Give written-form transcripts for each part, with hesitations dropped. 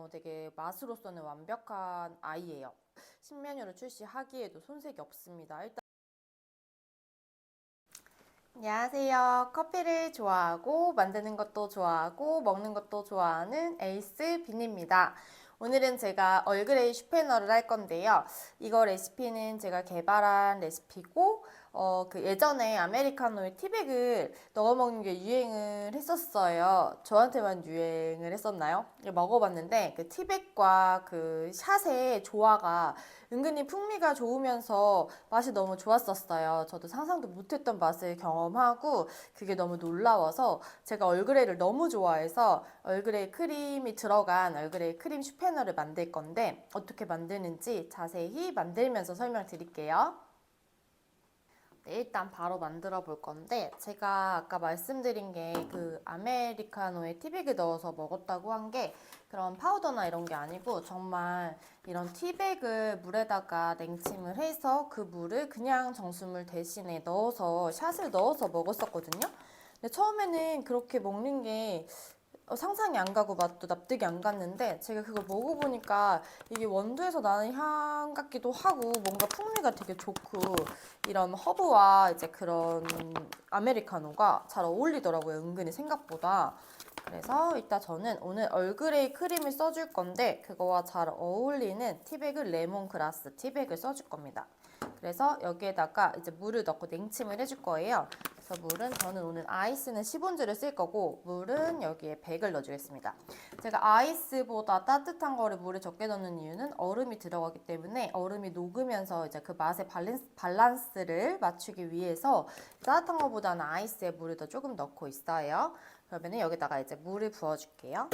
되게 맛으로서는 완벽한 아이예요. 신메뉴를 출시하기에도 손색이 없습니다. 일단 안녕하세요. 커피를 좋아하고 만드는 것도 좋아하고 먹는 것도 좋아하는 에이스 빈입니다. 오늘은 제가 얼그레이 슈페너를 할 건데요. 이거 레시피는 제가 개발한 레시피고 그 예전에 아메리카노에 티백을 넣어 먹는 게 유행을 했었어요. 저한테만 유행을 했었나요? 먹어봤는데 그 티백과 그 샷의 조화가 은근히 풍미가 좋으면서 맛이 너무 좋았었어요. 저도 상상도 못했던 맛을 경험하고 그게 너무 놀라워서 제가 얼그레이를 너무 좋아해서 얼그레이 크림이 들어간 얼그레이 크림 슈페너를 만들 건데 어떻게 만드는지 자세히 만들면서 설명드릴게요. 네, 일단 바로 만들어 볼 건데 제가 아까 말씀드린 게 그 아메리카노에 티백을 넣어서 먹었다고 한 게 그런 파우더나 이런 게 아니고 정말 이런 티백을 물에다가 냉침을 해서 그 물을 그냥 정수물 대신에 넣어서 샷을 넣어서 먹었었거든요. 근데 처음에는 그렇게 먹는 게 상상이 안 가고 맛도 납득이 안 갔는데 제가 그거 먹어보니까 이게 원두에서 나는 향 같기도 하고 뭔가 풍미가 되게 좋고 이런 허브와 이제 그런 아메리카노가 잘 어울리더라고요. 은근히 생각보다. 그래서 이따 저는 오늘 얼그레이 크림을 써줄 건데 그거와 잘 어울리는 티백을 레몬그라스 티백을 써줄 겁니다. 그래서 여기에다가 이제 물을 넣고 냉침을 해줄 거예요. 그래서 물은 저는 오늘 아이스는 10온즈를 쓸 거고 물은 여기에 100을 넣어주겠습니다. 제가 아이스보다 따뜻한 거를 물에 적게 넣는 이유는 얼음이 들어가기 때문에 얼음이 녹으면서 이제 그 맛의 밸런스를 맞추기 위해서 따뜻한 거보다는 아이스에 물을 더 조금 넣고 있어요. 그러면 여기다가 이제 물을 부어줄게요.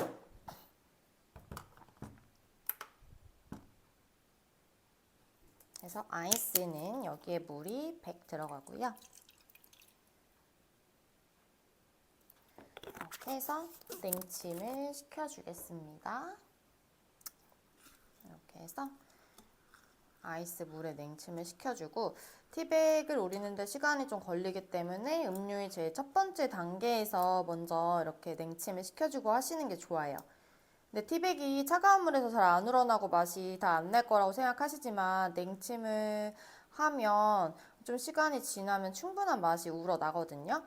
그래서 아이스는 여기에 물이 100 들어가고요. 이렇게 해서 냉침을 시켜주겠습니다. 이렇게 해서 아이스 물에 냉침을 시켜주고 티백을 우리는데 시간이 좀 걸리기 때문에 음료의 제일 첫 번째 단계에서 먼저 이렇게 냉침을 시켜주고 하시는 게 좋아요. 근데 티백이 차가운 물에서 잘 안 우러나고 맛이 다 안 날 거라고 생각하시지만 냉침을 하면 좀 시간이 지나면 충분한 맛이 우러나거든요.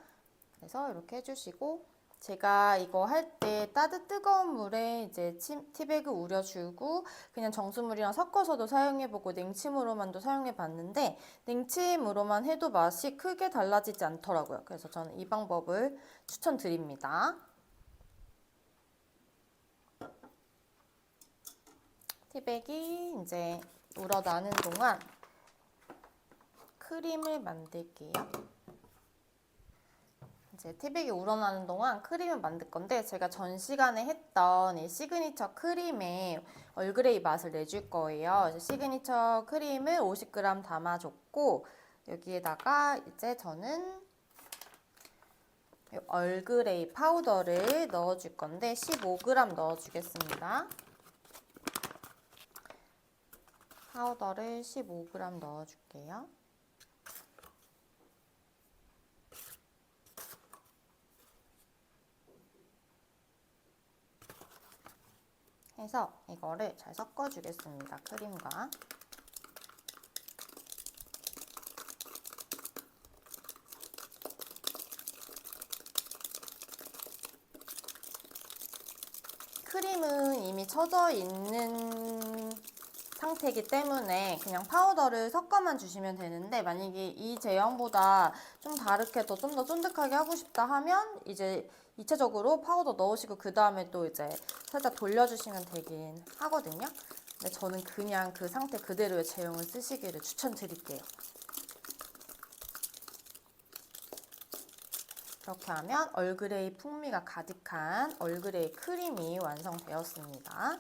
그래서 이렇게 해주시고 제가 이거 할 때 뜨거운 물에 이제 티백을 우려주고 그냥 정수물이랑 섞어서도 사용해보고 냉침으로만도 사용해봤는데 냉침으로만 해도 맛이 크게 달라지지 않더라고요. 그래서 저는 이 방법을 추천드립니다. 티백이 이제 우러나는 동안 크림을 만들게요. 이제 티백이 우러나는 동안 크림을 만들 건데 제가 전 시간에 했던 이 시그니처 크림의 얼그레이 맛을 내줄 거예요. 그래서 시그니처 크림을 50g 담아줬고 여기에다가 이제 저는 얼그레이 파우더를 넣어줄 건데 15g 넣어주겠습니다. 파우더를 15g 넣어줄게요. 해서 이거를 잘 섞어주겠습니다. 크림과. 크림은 이미 쳐져 있는 상태이기 때문에 그냥 파우더를 섞어만 주시면 되는데 만약에 이 제형보다 좀 다르게 좀 더 쫀득하게 하고 싶다 하면 이제 2차적으로 파우더 넣으시고 그 다음에 또 이제 살짝 돌려주시면 되긴 하거든요. 근데 저는 그냥 그 상태 그대로의 제형을 쓰시기를 추천드릴게요. 이렇게 하면 얼그레이 풍미가 가득한 얼그레이 크림이 완성되었습니다.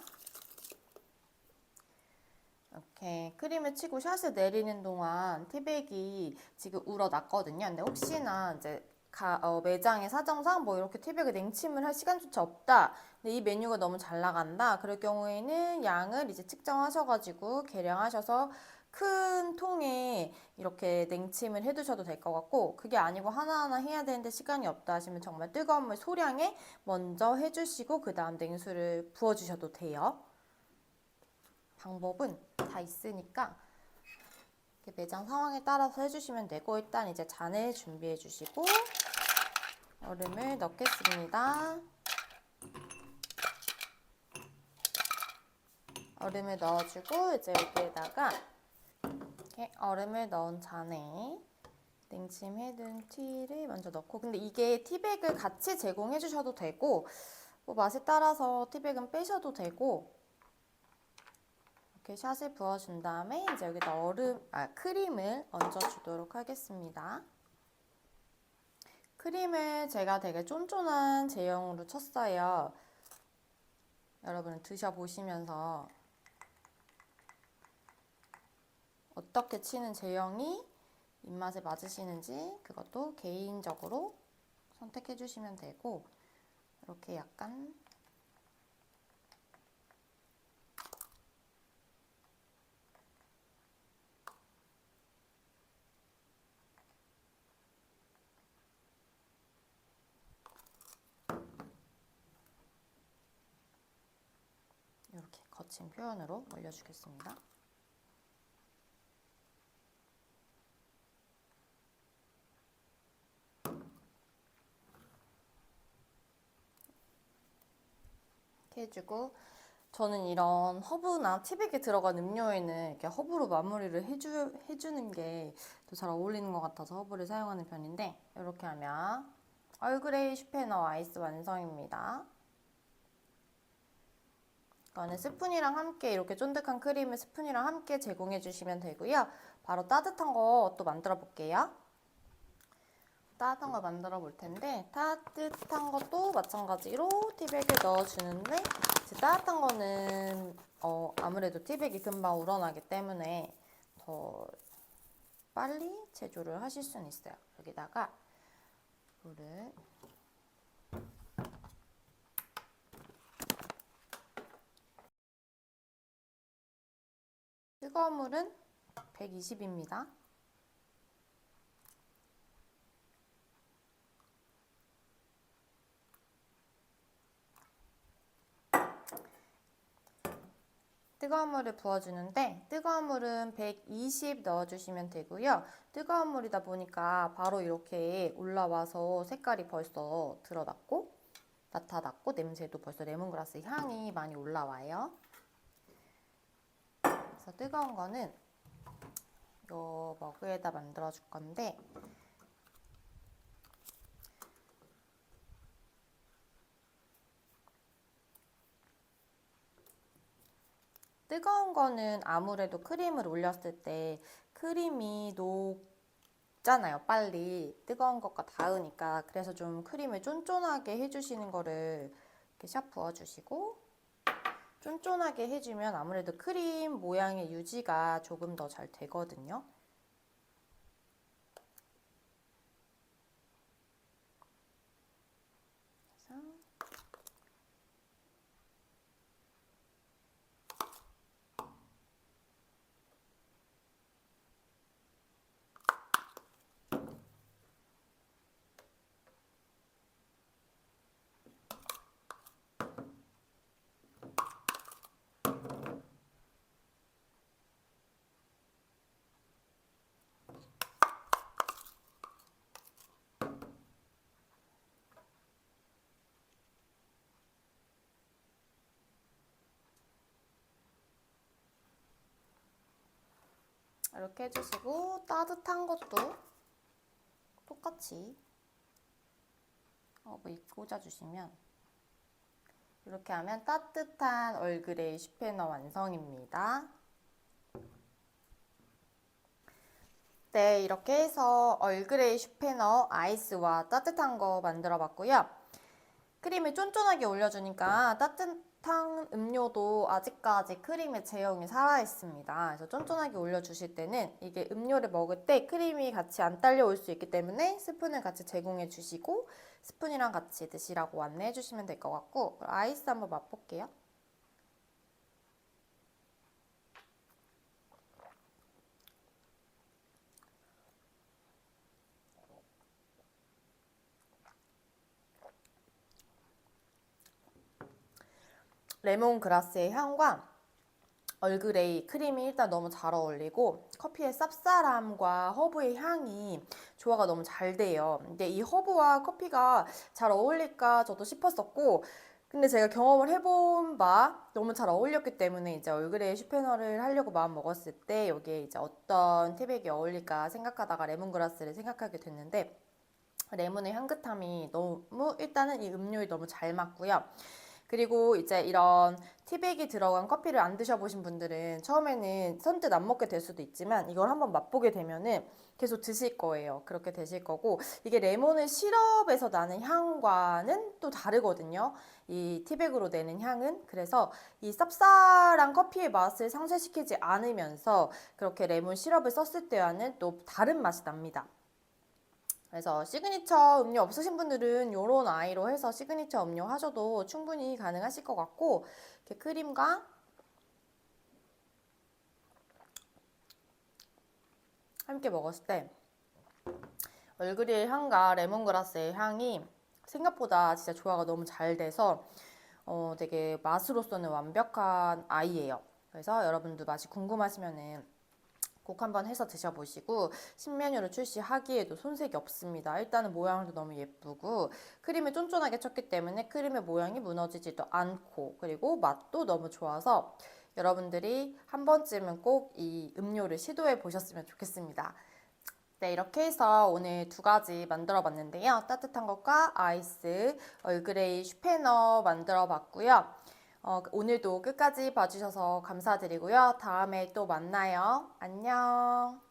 이렇게 크림을 치고 샷을 내리는 동안 티백이 지금 우러났거든요. 근데 혹시나 이제 매장의 사정상 뭐 이렇게 티백을 냉침을 할 시간조차 없다. 근데 이 메뉴가 너무 잘 나간다. 그럴 경우에는 양을 이제 측정하셔가지고 계량하셔서 큰 통에 이렇게 냉침을 해두셔도 될 것 같고 그게 아니고 하나하나 해야 되는데 시간이 없다 하시면 정말 뜨거운 물 소량에 먼저 해주시고 그 다음 냉수를 부어주셔도 돼요. 방법은 다 있으니까 매장 상황에 따라서 해주시면 되고, 일단 이제 잔을 준비해 주시고 얼음을 넣겠습니다. 얼음을 넣어주고 이제 여기에다가 이렇게 얼음을 넣은 잔에 냉침해둔 티를 먼저 넣고, 근데 이게 티백을 같이 제공해 주셔도 되고 뭐 맛에 따라서 티백은 빼셔도 되고, 이렇게 샷을 부어준 다음에 이제 여기다 크림을 얹어주도록 하겠습니다. 크림을 제가 되게 쫀쫀한 제형으로 쳤어요. 여러분 드셔보시면서 어떻게 치는 제형이 입맛에 맞으시는지 그것도 개인적으로 선택해 주시면 되고, 이렇게 약간 이렇게 거친 표현으로 올려주겠습니다. 이렇게 해주고, 저는 이런 허브나 티백에 들어간 음료에는 이렇게 허브로 마무리를 해주는 게 더 잘 어울리는 것 같아서 허브를 사용하는 편인데, 이렇게 하면 얼그레이 슈페너 아이스 완성입니다. 이거는 스푼이랑 함께, 이렇게 쫀득한 크림을 스푼이랑 함께 제공해 주시면 되고요. 바로 따뜻한 거 또 만들어 볼게요. 따뜻한 걸 만들어 볼 텐데, 따뜻한 것도 마찬가지로 티백에 넣어주는데, 따뜻한 거는 아무래도 티백이 금방 우러나기 때문에 더 빨리 제조를 하실 수는 있어요. 여기다가 물을 뜨거운 물은 120입니다. 뜨거운 물을 부어주는데, 뜨거운 물은 120 넣어주시면 되고요. 뜨거운 물이다 보니까 바로 이렇게 올라와서 색깔이 벌써 드러났고 나타났고, 냄새도 벌써 레몬그라스 향이 많이 올라와요. 그래서 뜨거운 거는 이 머그에다 만들어 줄 건데, 뜨거운 거는 아무래도 크림을 올렸을 때 크림이 녹잖아요, 빨리. 뜨거운 것과 닿으니까. 그래서 좀 크림을 쫀쫀하게 해주시는 거를 이렇게 샥 부어주시고, 쫀쫀하게 해주면 아무래도 크림 모양의 유지가 조금 더 잘 되거든요. 이렇게 해주시고, 따뜻한 것도 똑같이 꽂아주시면, 이렇게 하면 따뜻한 얼그레이 슈페너 완성입니다. 네, 이렇게 해서 얼그레이 슈페너 아이스와 따뜻한 거 만들어 봤고요. 크림을 쫀쫀하게 올려주니까 따뜻한 음료도 아직까지 크림의 제형이 살아있습니다. 그래서 쫀쫀하게 올려주실 때는 이게 음료를 먹을 때 크림이 같이 안 딸려올 수 있기 때문에 스푼을 같이 제공해 주시고, 스푼이랑 같이 드시라고 안내해 주시면 될 것 같고, 아이스 한번 맛볼게요. 레몬그라스의 향과 얼그레이 크림이 일단 너무 잘 어울리고 커피의 쌉쌀함과 허브의 향이 조화가 너무 잘 돼요. 근데 이 허브와 커피가 잘 어울릴까 저도 싶었었고, 근데 제가 경험을 해본 바 너무 잘 어울렸기 때문에 이제 얼그레이 슈페너를 하려고 마음 먹었을 때 여기에 이제 어떤 티백이 어울릴까 생각하다가 레몬그라스를 생각하게 됐는데, 레몬의 향긋함이 너무 일단은 이 음료에 너무 잘 맞고요. 그리고 이제 이런 티백이 들어간 커피를 안 드셔보신 분들은 처음에는 선뜻 안 먹게 될 수도 있지만 이걸 한번 맛보게 되면은 계속 드실 거예요. 그렇게 되실 거고, 이게 레몬의 시럽에서 나는 향과는 또 다르거든요. 이 티백으로 내는 향은. 그래서 이 쌉쌀한 커피의 맛을 상쇄시키지 않으면서 그렇게 레몬 시럽을 썼을 때와는 또 다른 맛이 납니다. 그래서 시그니처 음료 없으신 분들은 요런 아이로 해서 시그니처 음료 하셔도 충분히 가능하실 것 같고, 이렇게 크림과 함께 먹었을 때 얼그레이 향과 레몬그라스의 향이 생각보다 진짜 조화가 너무 잘 돼서 되게 맛으로서는 완벽한 아이예요. 그래서 여러분도 맛이 궁금하시면은 꼭 한번 해서 드셔보시고, 신메뉴를 출시하기에도 손색이 없습니다. 일단은 모양도 너무 예쁘고 크림을 쫀쫀하게 쳤기 때문에 크림의 모양이 무너지지도 않고, 그리고 맛도 너무 좋아서 여러분들이 한 번쯤은 꼭 이 음료를 시도해 보셨으면 좋겠습니다. 네, 이렇게 해서 오늘 두 가지 만들어 봤는데요. 따뜻한 것과 아이스 얼그레이 슈페너 만들어 봤고요. 오늘도 끝까지 봐주셔서 감사드리고요. 다음에 또 만나요. 안녕.